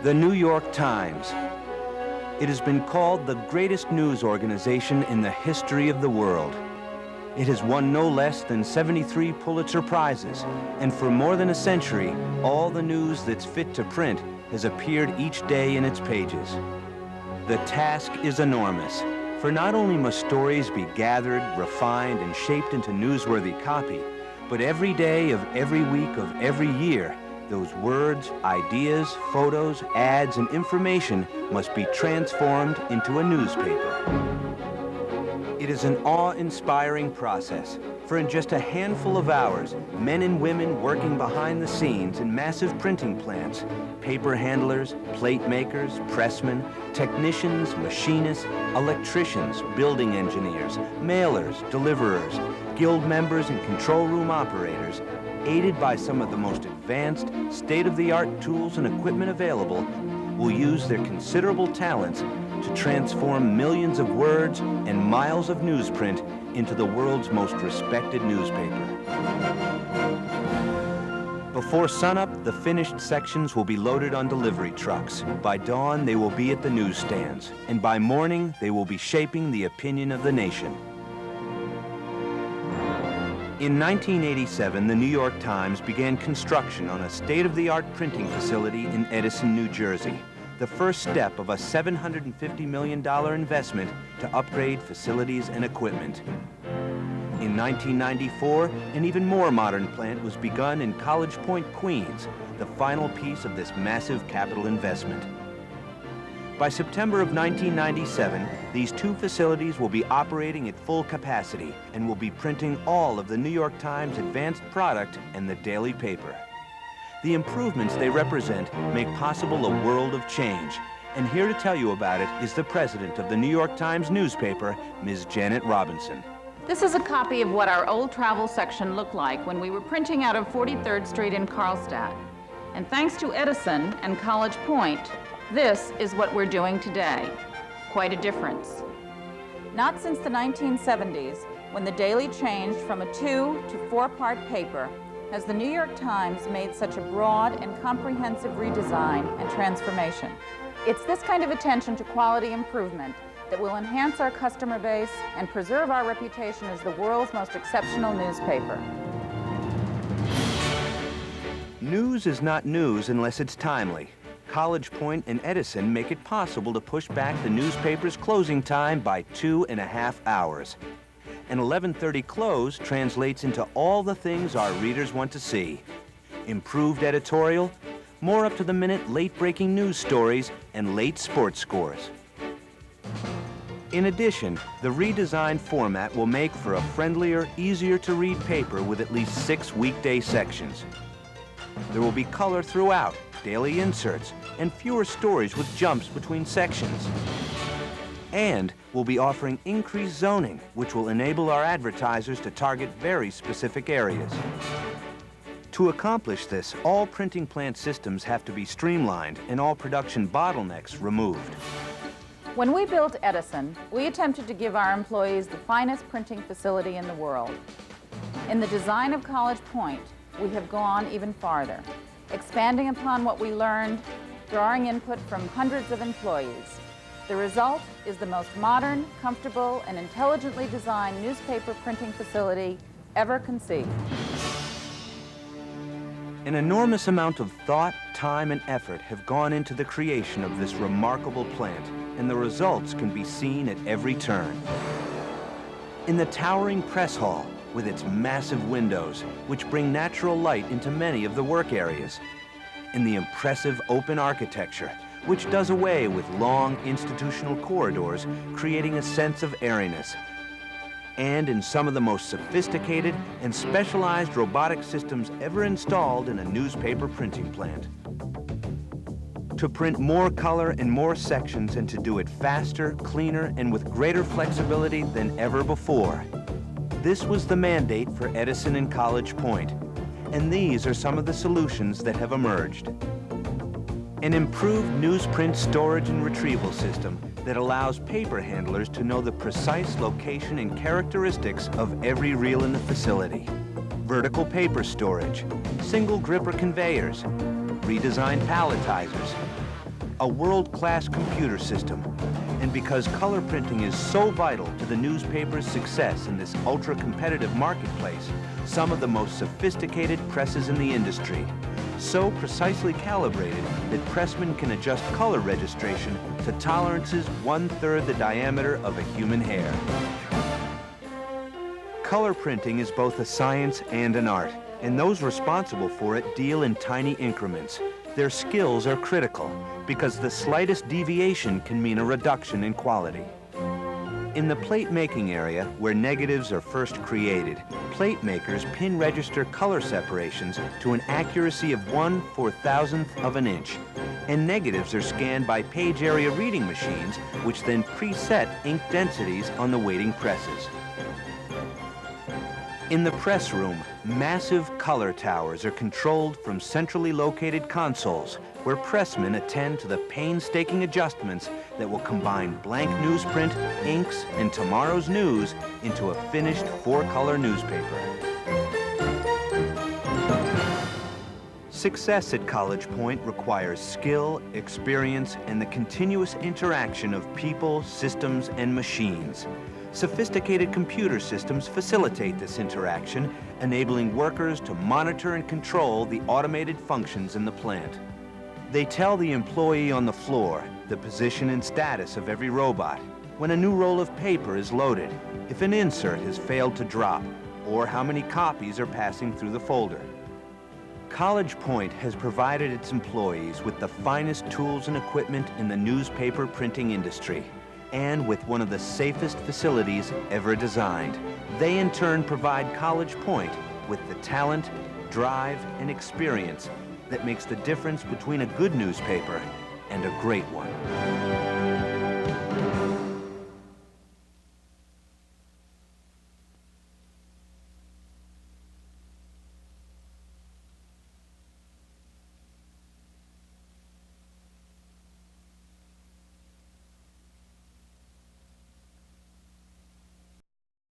The New York Times. It has been called the greatest news organization in the history of the world. It has won no less than 73 Pulitzer Prizes, and for more than a century, all the news that's fit to print has appeared each day in its pages. The task is enormous, for not only must stories be gathered, refined, and shaped into newsworthy copy, but every day of every week of every year, those words, ideas, photos, ads, and information must be transformed into a newspaper. It is an awe-inspiring process, for in just a handful of hours, men and women working behind the scenes in massive printing plants, paper handlers, plate makers, pressmen, technicians, machinists, electricians, building engineers, mailers, deliverers, guild members, and control room operators, aided by some of the most advanced, state-of-the-art tools and equipment available, will use their considerable talents to transform millions of words and miles of newsprint into the world's most respected newspaper. Before sunup, the finished sections will be loaded on delivery trucks. By dawn, they will be at the newsstands, and by morning, they will be shaping the opinion of the nation. In 1987, the New York Times began construction on a state-of-the-art printing facility in Edison, New Jersey, the first step of a $750 million investment to upgrade facilities and equipment. In 1994, an even more modern plant was begun in College Point, Queens, the final piece of this massive capital investment. By September of 1997, these two facilities will be operating at full capacity and will be printing all of the New York Times advanced product and the daily paper. The improvements they represent make possible a world of change, and here to tell you about it is the president of the New York Times newspaper, Ms. Janet Robinson. This is a copy of what our old travel section looked like when we were printing out of 43rd Street in Carlstadt. And thanks to Edison and College Point, this is what we're doing today. Quite a difference. Not since the 1970s, when the Daily changed from a 2- to 4-part paper, has the New York Times made such a broad and comprehensive redesign and transformation. It's this kind of attention to quality improvement that will enhance our customer base and preserve our reputation as the world's most exceptional newspaper. News is not news unless it's timely. College Point and Edison make it possible to push back the newspaper's closing time by 2.5 hours. An 11:30 close translates into all the things our readers want to see. Improved editorial, more up-to-the-minute late-breaking news stories, and late sports scores. In addition, the redesigned format will make for a friendlier, easier-to-read paper with at least 6 weekday sections. There will be color throughout, daily inserts, and fewer stories with jumps between sections. And we'll be offering increased zoning, which will enable our advertisers to target very specific areas. To accomplish this, all printing plant systems have to be streamlined and all production bottlenecks removed. When we built Edison, we attempted to give our employees the finest printing facility in the world. In the design of College Point, we have gone even farther, expanding upon what we learned, drawing input from hundreds of employees. The result is the most modern, comfortable, and intelligently designed newspaper printing facility ever conceived. An enormous amount of thought, time, and effort have gone into the creation of this remarkable plant, and the results can be seen at every turn. In the towering press hall, with its massive windows, which bring natural light into many of the work areas. In the impressive open architecture, which does away with long institutional corridors, creating a sense of airiness. And in some of the most sophisticated and specialized robotic systems ever installed in a newspaper printing plant. To print more color and more sections, and to do it faster, cleaner, and with greater flexibility than ever before. This was the mandate for Edison and College Point, and these are some of the solutions that have emerged. An improved newsprint storage and retrieval system that allows paper handlers to know the precise location and characteristics of every reel in the facility. Vertical paper storage, single gripper conveyors, redesigned palletizers, a world-class computer system. And because color printing is so vital to the newspaper's success in this ultra-competitive marketplace, some of the most sophisticated presses in the industry, so precisely calibrated that pressmen can adjust color registration to tolerances 1/3 the diameter of a human hair. Color printing is both a science and an art, and those responsible for it deal in tiny increments. Their skills are critical because the slightest deviation can mean a reduction in quality. In the plate making area, where negatives are first created, plate makers pin register color separations to an accuracy of 1/4000th of an inch. And negatives are scanned by page area reading machines, which then preset ink densities on the waiting presses. In the press room, massive color towers are controlled from centrally located consoles, where pressmen attend to the painstaking adjustments that will combine blank newsprint, inks, and tomorrow's news into a finished 4-color newspaper. Success at College Point requires skill, experience, and the continuous interaction of people, systems, and machines. Sophisticated computer systems facilitate this interaction, enabling workers to monitor and control the automated functions in the plant. They tell the employee on the floor the position and status of every robot, when a new roll of paper is loaded, if an insert has failed to drop, or how many copies are passing through the folder. College Point has provided its employees with the finest tools and equipment in the newspaper printing industry, and with one of the safest facilities ever designed. They in turn provide College Point with the talent, drive, and experience that makes the difference between a good newspaper and a great one.